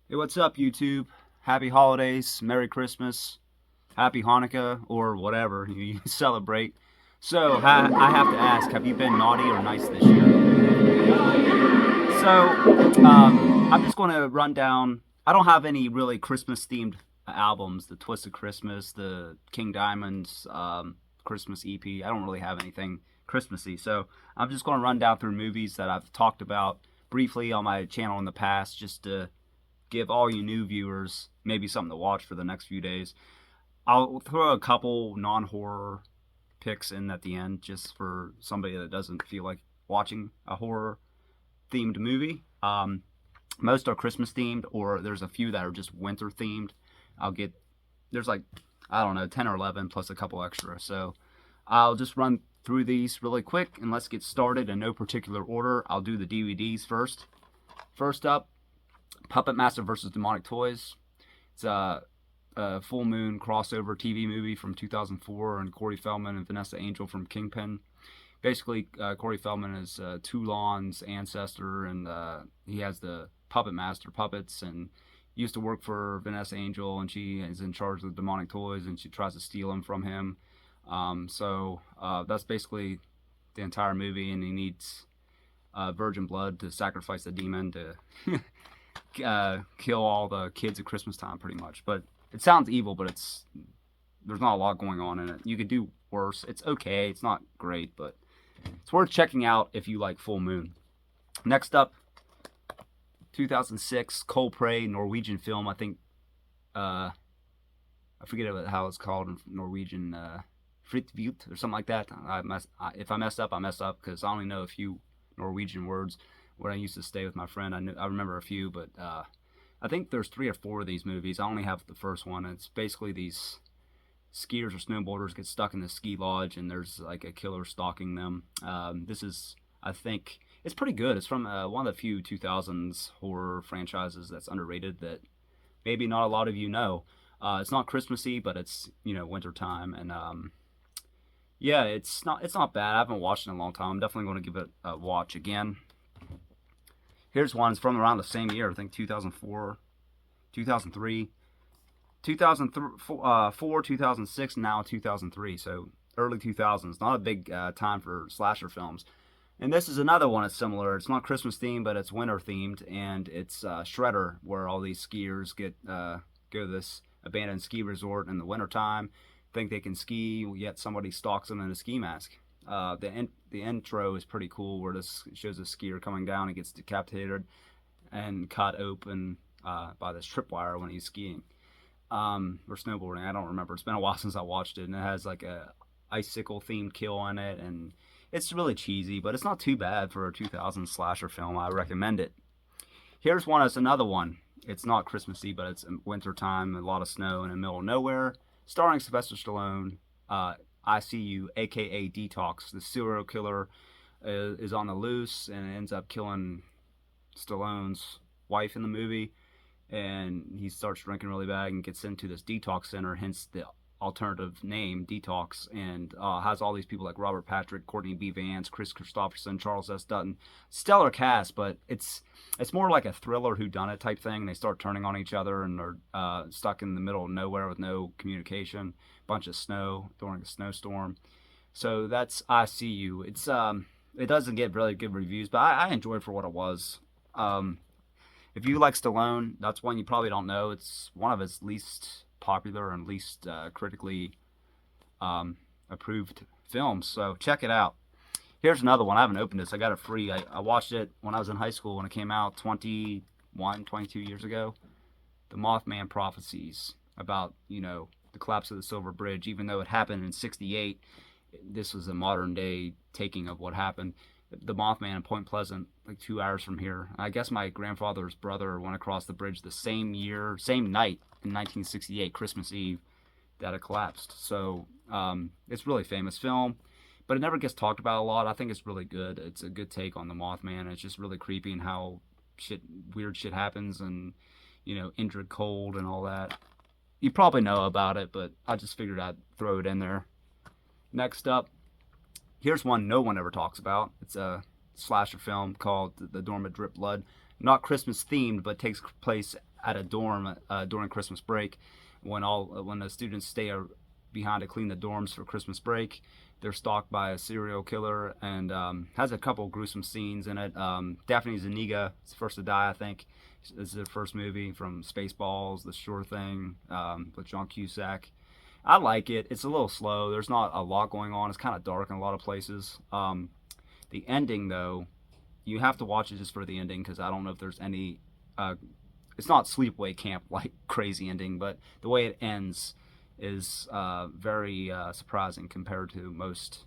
Hey, what's up, YouTube? Happy holidays, Merry Christmas, Happy Hanukkah, or whatever you celebrate. So, I have to ask, have you been naughty or nice this year? I'm just going to run down. I don't have any really Christmas themed albums. The Twisted Christmas, the King Diamonds Christmas EP. I don't really have anything Christmassy. So I'm just going to run down through movies that I've talked about briefly on my channel in the past, just to give all you new viewers maybe something to watch for the next few days. I'll throw a couple non-horror picks in at the end, just for somebody that doesn't feel like watching a horror themed movie. Most are Christmas themed, or there's a few that are just winter themed. I'll get there's like, I don't know, 10 or 11 plus a couple extra. So I'll just run through these really quick and let's get started in no particular order. I'll do the DVDs first. First up, Puppet Master versus Demonic Toys. It's a full moon crossover TV movie from 2004, and Corey Feldman and Vanessa Angel from Kingpin. Basically, Corey Feldman is Toulon's ancestor, and he has the Puppet Master puppets, and used to work for Vanessa Angel, and she is in charge of the demonic toys, and she tries to steal them from him. That's basically the entire movie, and he needs virgin blood to sacrifice the demon to kill all the kids at Christmas time, pretty much. But it sounds evil, but there's not a lot going on in it. You could do worse. It's okay. It's not great, but it's worth checking out if you like Full Moon. Next up, 2006 Cold Prey, Norwegian film. I think I forget how it's called in Norwegian. Fritvut or something like that. If I mess up, I mess up because I only know a few Norwegian words. When I used to stay with my friend, I remember a few, but I think there's 3 or 4 of these movies. I only have the first one. It's basically these skiers or snowboarders get stuck in the ski lodge, and there's like a killer stalking them. This is, I think, it's pretty good. It's from one of the few 2000s horror franchises that's underrated that maybe not a lot of you know. It's not Christmassy, but it's winter time, and yeah, it's not bad. I haven't watched it in a long time. I'm definitely going to give it a watch again. Here's one. It's from around the same year. I think 2004, 2003, 2004, 2006, now 2003. So early 2000s. Not a big time for slasher films. And this is another one that's similar. It's not Christmas themed, but it's winter themed, and it's Shredder, where all these skiers go to this abandoned ski resort in the wintertime, think they can ski, yet somebody stalks them in a ski mask. The intro is pretty cool, where this shows a skier coming down and gets decapitated and cut open by this tripwire when he's skiing or snowboarding. I don't remember. It's been a while since I watched it, and it has like a icicle themed kill in it, and it's really cheesy, but it's not too bad for a 2000 slasher film. I recommend it. Here's one. It's another one. It's not Christmassy, but it's winter time, a lot of snow in the middle of nowhere, starring Sylvester Stallone. ICU, aka Detox. The serial killer is on the loose and ends up killing Stallone's wife in the movie. And he starts drinking really bad and gets into this detox center, hence the alternative name Detox, and has all these people like Robert Patrick, Courtney B. Vance, Chris Christopherson, Charles S. Dutton. Stellar cast, but it's more like a thriller whodunit type thing. They start turning on each other and are stuck in the middle of nowhere with no communication, bunch of snow during a snowstorm. So that's ICU. It doesn't get really good reviews, but I enjoyed it for what it was. If you like Stallone, that's one you probably don't know. It's one of his least popular and least critically approved films. So check it out. Here's another one. I haven't opened this. I got it free. I watched it when I was in high school when it came out 22 years ago. The Mothman Prophecies, about, the collapse of the Silver Bridge. Even though it happened in 68, this was a modern day taking of what happened. The Mothman in Point Pleasant, like 2 hours from here. I guess my grandfather's brother went across the bridge the same night in 1968, Christmas Eve, that it collapsed. So it's a really famous film, but it never gets talked about a lot. I think it's really good. It's a good take on the Mothman. It's just really creepy and how weird shit happens, and Indrid Cold and all that. You probably know about it, but I just figured I'd throw it in there. Next up, here's one no one ever talks about. It's a slasher film called The Dormant Drip Blood. Not Christmas themed, but takes place at a dorm during Christmas break, when the students stay behind to clean the dorms for Christmas break. They're stalked by a serial killer, and has a couple gruesome scenes in it. Daphne Zuniga is the first to die, I think. This is her first movie from Spaceballs, The Sure Thing, with John Cusack. I like it. It's a little slow. There's not a lot going on. It's kind of dark in a lot of places. The ending, though, you have to watch it just for the ending, because I don't know if there's any. It's not sleepaway camp like crazy ending, but the way it ends is very surprising compared to most,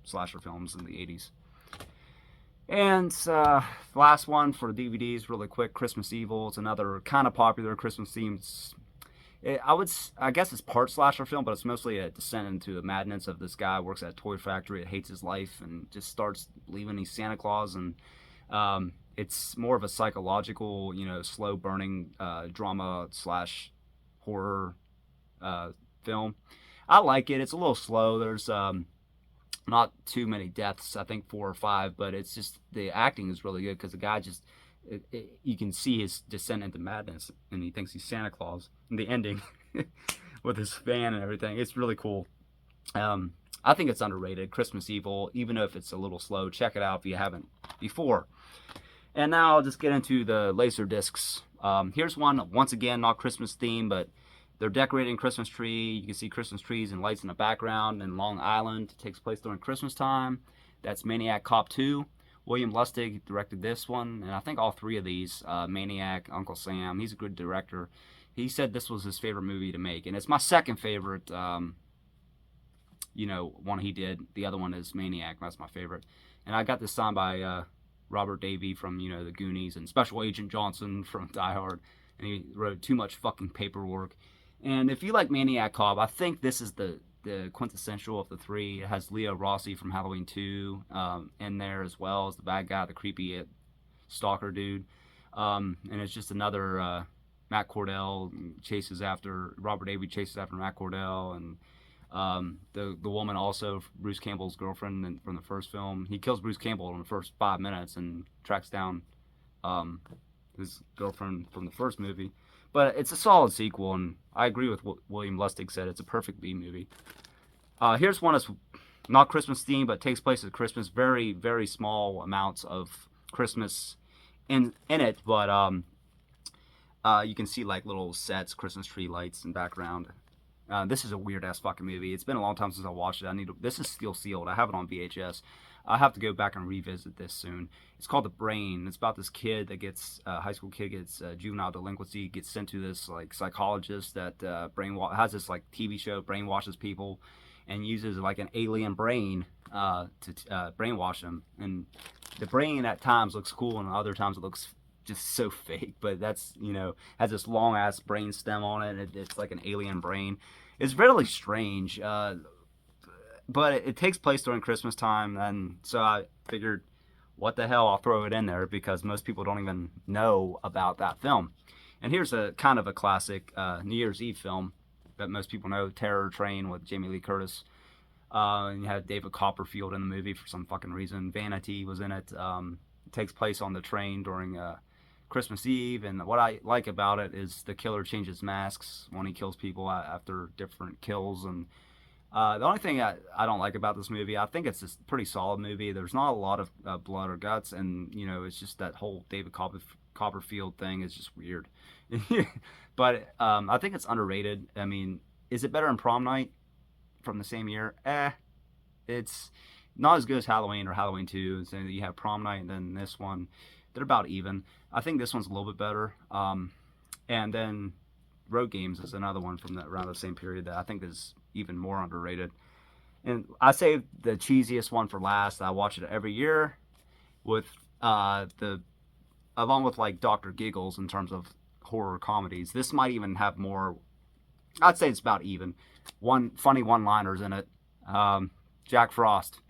slasher films in the 80s. And last one for DVDs, really quick, Christmas Evil. It's another kind of popular Christmas theme. I guess it's part slasher film, but it's mostly a descent into the madness of this guy who works at a toy factory that hates his life and just starts believing he's Santa Claus. And it's more of a psychological, slow burning drama slash horror film. I like it. It's a little slow. There's not too many deaths. I think 4 or 5, but it's just the acting is really good because the guy just you can see his descent into madness, and he thinks he's Santa Claus. And the ending with his fan and everything, it's really cool. I think it's underrated. Christmas Evil, even if it's a little slow, check it out if you haven't before. And now I'll just get into the laser discs. Here's one, once again, not Christmas theme, but they're decorating a Christmas tree. You can see Christmas trees and lights in the background in Long Island. It takes place during Christmas time. That's Maniac Cop 2. William Lustig directed this one, and I think all 3 of these, Maniac, Uncle Sam, he's a good director. He said this was his favorite movie to make, and it's my second favorite, one he did. The other one is Maniac, that's my favorite. And I got this signed by Robert Davey from, the Goonies, and Special Agent Johnson from Die Hard, and he wrote Too Much Fucking Paperwork. And if you like Maniac Cop, I think this is the quintessential of the 3. It has Leo Rossi from Halloween 2 in there as well as the bad guy, the creepy stalker dude. And it's just another Matt Cordell Robert Davey chases after Matt Cordell, and the woman also, Bruce Campbell's girlfriend from the first film. He kills Bruce Campbell in the first 5 minutes and tracks down his girlfriend from the first movie. But it's a solid sequel, and I agree with what William Lustig said. It's a perfect B movie. Here's one that's not Christmas themed, but takes place at Christmas. Very, very small amounts of Christmas in it, but you can see like little sets, Christmas tree lights in background. This is a weird ass fucking movie. It's been a long time since I watched it. This is still sealed. I have it on VHS. I have to go back and revisit this soon. It's called The Brain. It's about this kid that gets high school kid gets juvenile delinquency, gets sent to this like psychologist that has this like TV show, brainwashes people, and uses like an alien brain to brainwash them. And the brain at times looks cool, and other times it looks just so fake. But that's has this long ass brain stem on it. It's like an alien brain. It's really strange. But it takes place during Christmas time, and so I figured, what the hell, I'll throw it in there because most people don't even know about that film. And here's a kind of a classic New Year's Eve film that most people know, Terror Train with Jamie Lee Curtis. And you had David Copperfield in the movie for some fucking reason. Vanity was in it. It takes place on the train during Christmas Eve, and what I like about it is the killer changes masks when he kills people after different kills. And the only thing I don't like about this movie, I think it's a pretty solid movie. There's not a lot of blood or guts, and it's just that whole David Copperfield thing is just weird. But I think it's underrated. I mean, is it better than Prom Night from the same year? It's not as good as Halloween or Halloween 2. So you have Prom Night and then this one. They're about even. I think this one's a little bit better. And then Road Games is another one from around the same period that I think is even more underrated. And I saved the cheesiest one for last. I watch it every year with along with like Dr. Giggles in terms of horror comedies. This might even have more. I'd say it's about even. Funny one-liners in it. Jack Frost.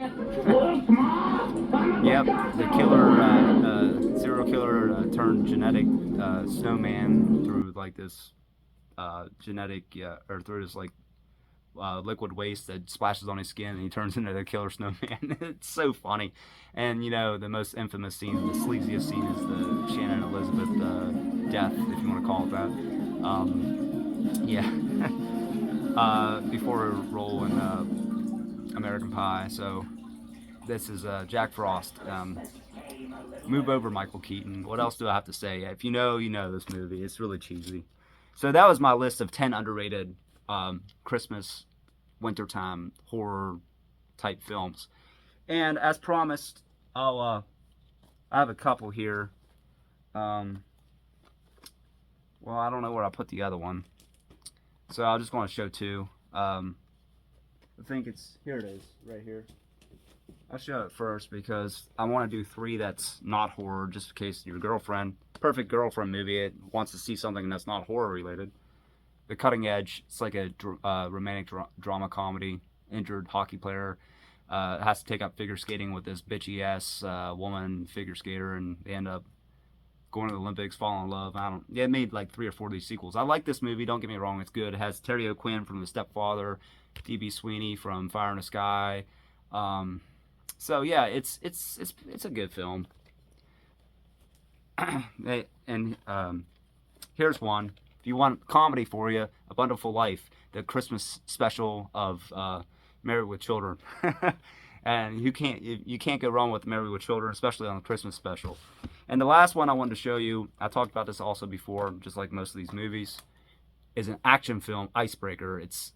Yep, the killer, serial killer turned genetic snowman through like this genetic, or through this like liquid waste that splashes on his skin and he turns into the killer snowman. It's so funny. And you know, the most infamous scene, the sleaziest scene, is the Shannon Elizabeth death, if you want to call it that. Yeah. Before her role in American Pie. So this is Jack Frost. Move over, Michael Keaton. What else do I have to say? If you know, you know this movie. It's really cheesy. So that was my list of 10 underrated Christmas, wintertime horror type films. And as promised, I have a couple here. Um, well, I don't know where I put the other one, so I just want to show two. I think it's here. It is right here. I'll show it first because I want to do three that's not horror, just in case your girlfriend, perfect girlfriend movie, it wants to see something that's not horror related. The Cutting Edge. It's like a romantic drama comedy. Injured hockey player has to take up figure skating with this bitchy ass woman figure skater, and they end up going to the Olympics, falling in love. I don't. Yeah, it made like 3 or 4 of these sequels. I like this movie. Don't get me wrong, it's good. It has Terry O'Quinn from The Stepfather, D.B. Sweeney from Fire in the Sky. So yeah, it's a good film. And here's one. If you want comedy for you, A Wonderful Life, the Christmas special of Married with Children. And you can't go wrong with Married with Children, especially on the Christmas special. And the last one I wanted to show you, I talked about this also before, just like most of these movies, is an action film, Icebreaker. It's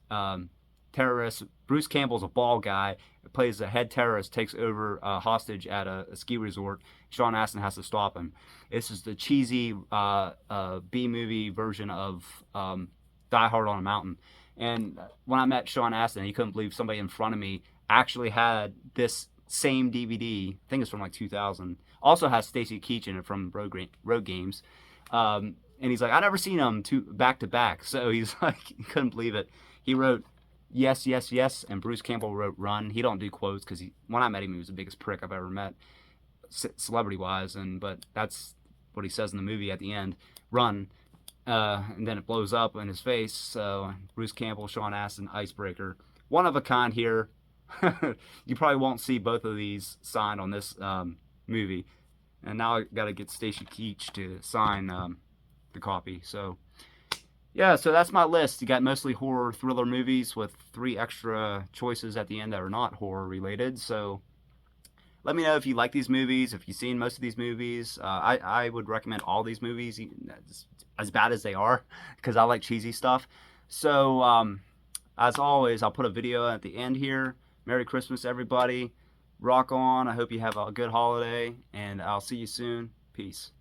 terrorist. Bruce Campbell's a bald guy. Plays a head terrorist, takes over a hostage at a ski resort. Sean Astin has to stop him. This is the cheesy B-movie version of Die Hard on a Mountain. And when I met Sean Astin, he couldn't believe somebody in front of me actually had this same DVD. I think it's from like 2000. Also has Stacy Keach in it from Road Games. And he's like, I never seen them back to back. So he's like, he couldn't believe it. He wrote Yes, Yes, Yes, and Bruce Campbell wrote Run. He don't do quotes because when I met him, he was the biggest prick I've ever met, celebrity-wise. But that's what he says in the movie at the end, Run. And then it blows up in his face. So Bruce Campbell, Sean Astin, Icebreaker. One of a kind here. You probably won't see both of these signed on this movie. And now I got to get Stacy Keach to sign the copy. So yeah, so that's my list. You got mostly horror thriller movies with 3 extra choices at the end that are not horror related. So let me know if you like these movies, if you've seen most of these movies. I would recommend all these movies, as bad as they are, because I like cheesy stuff. So as always, I'll put a video at the end here. Merry Christmas, everybody. Rock on. I hope you have a good holiday, and I'll see you soon. Peace.